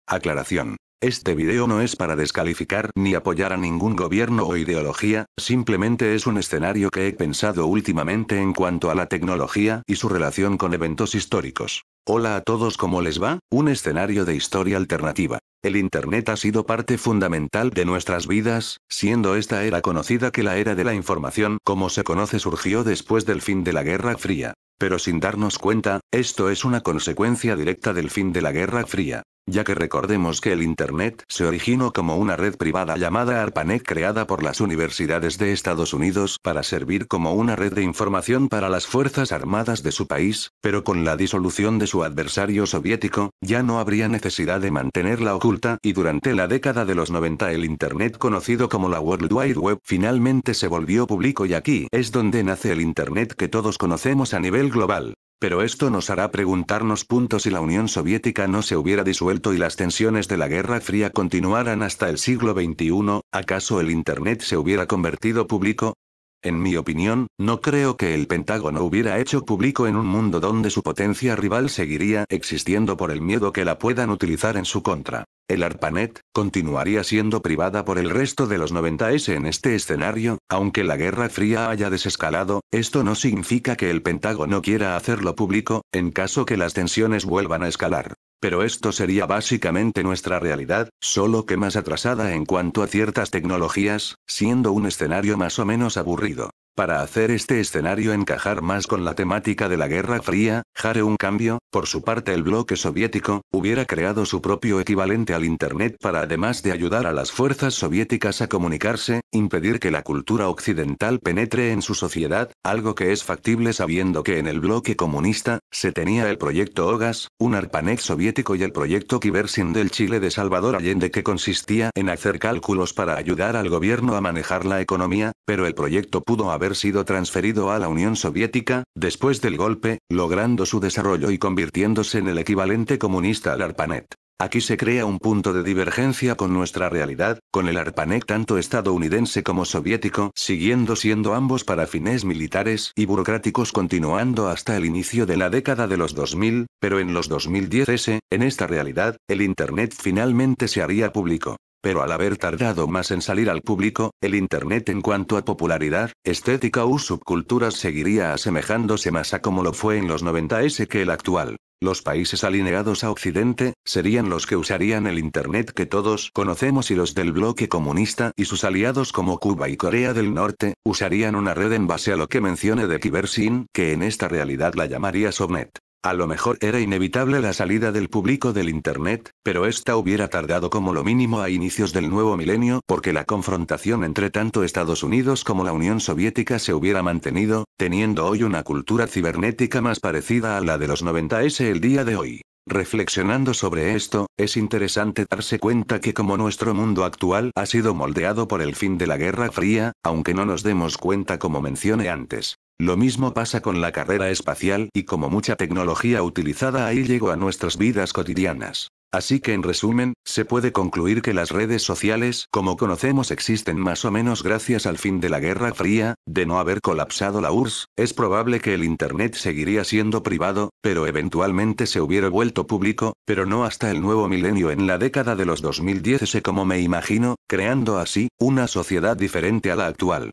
Aclaración. Este video no es para descalificar ni apoyar a ningún gobierno o ideología, simplemente es un escenario que he pensado últimamente en cuanto a la tecnología y su relación con eventos históricos. Hola a todos, ¿cómo les va? Un escenario de historia alternativa. El Internet ha sido parte fundamental de nuestras vidas, siendo esta era conocida que la era de la información, como se conoce, surgió después del fin de la Guerra Fría. Pero sin darnos cuenta, esto es una consecuencia directa del fin de la Guerra Fría. Ya que recordemos que el Internet se originó como una red privada llamada ARPANET creada por las universidades de Estados Unidos para servir como una red de información para las fuerzas armadas de su país, pero con la disolución de su adversario soviético, ya no habría necesidad de mantenerla oculta y durante la década de los 90 el Internet conocido como la World Wide Web finalmente se volvió público y aquí es donde nace el Internet que todos conocemos a nivel global. Pero esto nos hará preguntarnos si la Unión Soviética no se hubiera disuelto y las tensiones de la Guerra Fría continuaran hasta el siglo XXI, ¿acaso el Internet se hubiera convertido público? En mi opinión, no creo que el Pentágono hubiera hecho público en un mundo donde su potencia rival seguiría existiendo por el miedo que la puedan utilizar en su contra. El ARPANET continuaría siendo privada por el resto de los 90s en este escenario, aunque la Guerra Fría haya desescalado, esto no significa que el Pentágono quiera hacerlo público, en caso que las tensiones vuelvan a escalar. Pero esto sería básicamente nuestra realidad, solo que más atrasada en cuanto a ciertas tecnologías, siendo un escenario más o menos aburrido. Para hacer este escenario encajar más con la temática de la Guerra Fría, haré un cambio. Por su parte, el bloque soviético hubiera creado su propio equivalente al Internet para, además de ayudar a las fuerzas soviéticas a comunicarse, impedir que la cultura occidental penetre en su sociedad, algo que es factible sabiendo que en el bloque comunista se tenía el proyecto OGAS, un ARPANET soviético, y el proyecto Kibersin del Chile de Salvador Allende, que consistía en hacer cálculos para ayudar al gobierno a manejar la economía, pero el proyecto pudo haber sido transferido a la Unión Soviética, después del golpe, logrando su desarrollo y convirtiéndose en el equivalente comunista al ARPANET. Aquí se crea un punto de divergencia con nuestra realidad, con el ARPANET tanto estadounidense como soviético siguiendo siendo ambos para fines militares y burocráticos continuando hasta el inicio de la década de los 2000, pero en los 2010s, en esta realidad, el Internet finalmente se haría público. Pero al haber tardado más en salir al público, el Internet en cuanto a popularidad, estética u subculturas seguiría asemejándose más a como lo fue en los 90s que el actual. Los países alineados a Occidente serían los que usarían el Internet que todos conocemos y los del bloque comunista y sus aliados como Cuba y Corea del Norte usarían una red en base a lo que mencione de Kibersin, que en esta realidad la llamaría Subnet. A lo mejor era inevitable la salida del público del Internet, pero esta hubiera tardado como lo mínimo a inicios del nuevo milenio porque la confrontación entre tanto Estados Unidos como la Unión Soviética se hubiera mantenido, teniendo hoy una cultura cibernética más parecida a la de los 90s el día de hoy. Reflexionando sobre esto, es interesante darse cuenta que como nuestro mundo actual ha sido moldeado por el fin de la Guerra Fría, aunque no nos demos cuenta como mencioné antes. Lo mismo pasa con la carrera espacial y como mucha tecnología utilizada ahí llegó a nuestras vidas cotidianas. Así que en resumen, se puede concluir que las redes sociales como conocemos existen más o menos gracias al fin de la Guerra Fría. De no haber colapsado la URSS, es probable que el Internet seguiría siendo privado, pero eventualmente se hubiera vuelto público, pero no hasta el nuevo milenio en la década de los 2010 como me imagino, creando así una sociedad diferente a la actual.